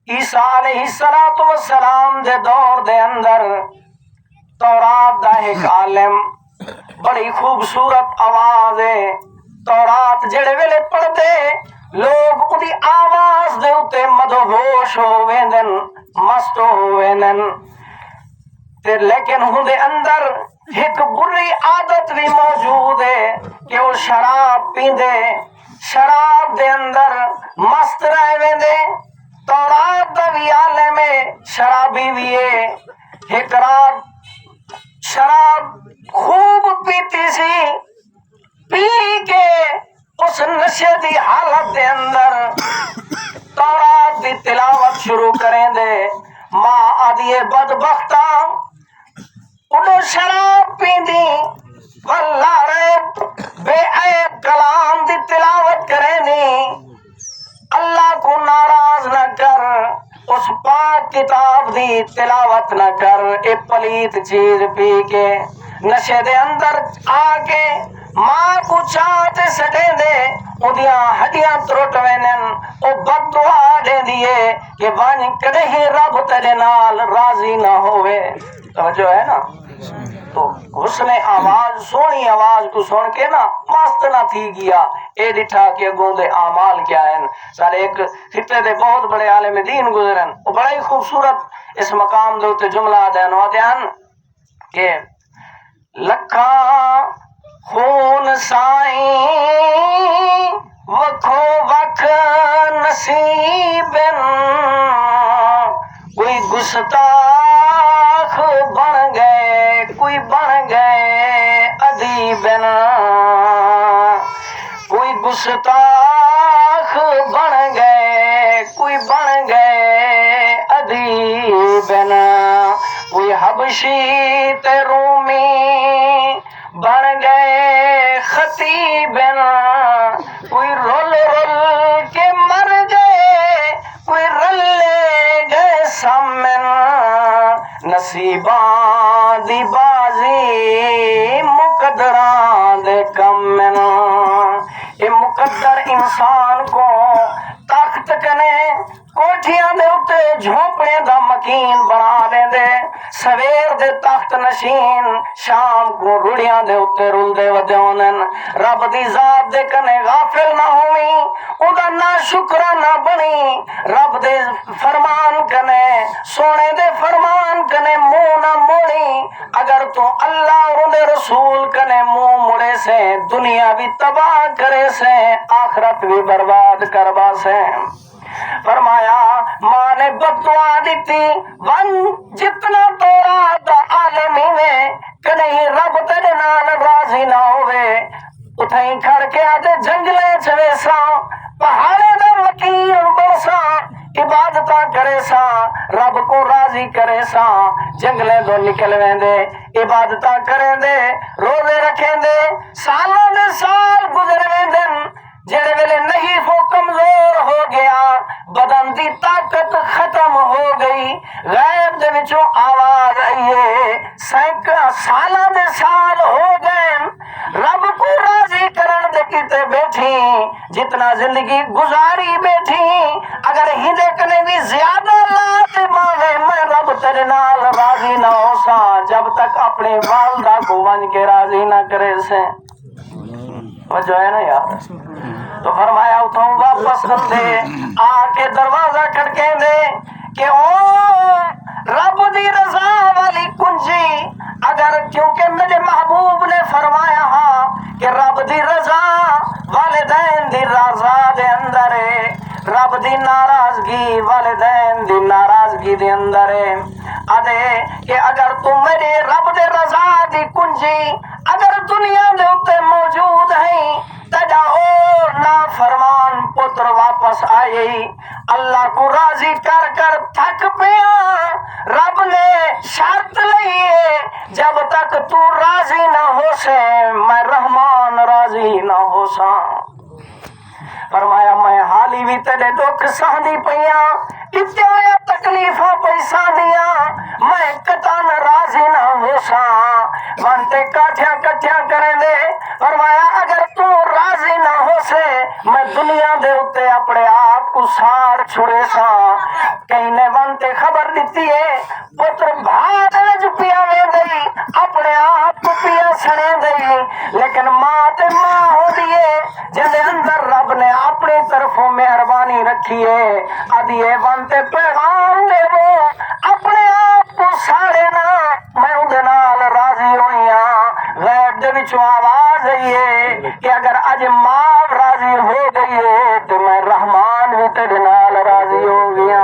عیسیٰ علیہ السلام دے دور دے اندر تورات دا ایک عالم بڑی خوبصورت آواز ہے تورات جڑے ویلے پڑھ دے لوگ اُدی آواز دے اُتے مدہوش ہوویندن مست ہوویندن تے لیکن ہوں دے اندر ایک بری عادت بھی موجود ہے کہ وہ شراب پیندے شراب دے اندر مست رہ ویندے تورات دا بھی عالم ہے شرابی بھی ہے ایک رات شراب خوب پیتی سی پی کے اس نشے دی حالت دے اندر تورات دی تلاوت شروع کریں دے ماں آدھی بدبختہ اُڈو شراب پیندی واللہ رے بے عیب کلام دی تلاوت کریں دی اللہ کو ناراض نہ کر اس پاک کتاب دی تلاوت نہ کر اے پلیت چیز پی کے نشے دے اندر آ کے ماں کو چاہتے سٹیں دے اُدیاں ہڈیاں ترٹ وینن او بد دعا دے دیے کہ وانی کدے ہی رب تیرے نال راضی نہ ہوئے توجہ ہے نا تو حسن آواز سونی آواز کو سن کے نا مست نہ تھی گیا اے ڈٹھا کے گوندے اعمال کیا ہیں سارے ایک خطے دے بہت بڑے عالم دین گزرن وہ بڑا ہی خوبصورت اس مقام دے اتے جملہ دین وادیان کہ لکھاں خون سائیں وکھو وکھ نصیبن کوئی گستاخ بن گئے کوئی بن گئے ادیبن کوئی گستاخ بن گئے کوئی بن گئے ادیبن کوئی حبشی تے رومی بن گئے خطیبن کوئی رول رول کے مر گئے کوئی رلے گئے سامن نصیبان دی بازی مقدران دے کمن یہ مقدر انسان کو طاقت کنے کوٹھیاں دے اتے جھونپڑے دا مکین بنا لے دے سویر دے تخت نشین شام کو روڑیاں دے اتے رول دے ودے ہونن رب دی ذات دے کنے غافل نہ ہوئی ادا نہ شکرہ نہ بنی رب دے فرمان کنے سونے دے فرمان کنے منہ نہ موڑی اگر تو اللہ اور دے رسول کنے منہ مڑے سے دنیا بھی تباہ کرے سے آخرت بھی برباد کروا سے فرمایا ماں نے بددعا دیتی ون جتنا تورات عالمی میں کہیں رب تیرے نال راضی نہ ہوئے اتھیں کھڑ کے آتے جنگلے چھوے سا پہاڑے دا مکین برسا عبادتہ کرے سا رب کو راضی کرے سا جنگلے دو نکل ویندے عبادتہ کریں دے روزے رکھیں دے سالوں دے سال گزر ویندن جڑے ویلے نہیں وہ کمزور ہو گیا بدن دی طاقت ختم ہو گئی غیب دے وچوں آواز آئیے سینکڑا سالہ دے سال ہو گئے رب کو راضی کرن دے کیتے بیٹھی جتنا زندگی گزاری بیٹھی اگر ہندے کنے بھی زیادہ لات ماوے میں رب تیرے نال راضی نہ ہو سا جب تک اپنے والدہ کو ون کے راضی نہ کرے سے وجہ ہے نا یار تو فرمایا اتھوں واپس کرتے آ کے دروازہ کھڑکے دے کہ او رب دی رضا والی کنجی اگر کیونکہ میرے محبوب نے فرمایا ہاں کہ رب دی رضا والدین دی رضا دے اندر ہے رب دی ناراضگی والدین دی ناراضگی دے اندر ہے آدھے کہ اگر تم میرے رب دے رضا دی کنجی اگر دنیا دے اتے موجود ہیں تجا اور نا فرمان پتر واپس آئی اللہ کو راضی کر کر تھک پیا رب نے شرط لئیے جب تک تو راضی نہ ہو سے میں رحمان راضی نہ ہو سا فرمایا میں حالی بھی تیرے دکھ ساندی پیا اتیا تکلیفوں پیسہ دیا میں قطع راضی نہ ہو سا وانتے کاٹھیاں کٹھیاں کریں دے فرمایا اگر تو راضی نہ ہو سے میں دنیا دے اتے اپنے آپ کو سار چھڑے سا کہیں نے وانتے خبر دیتی ہے پتر بھاد جو پیا میں گئی اپنے آپ کو پیا سنے گئی لیکن ماں تے ماں ہو دیئے جن اندر رب نے اپنی طرفوں مہربانی رکھی ہے ادیے وانتے پیغام دے وہ اپنے آپ کو سارے نا میں اندے نال راضی ہوئی ہاں غیب دے وچوں آواز ہے کہ اگر اج ماں راضی ہو گئی ہے تو میں رحمان بھی تیرے نال راضی ہو گیا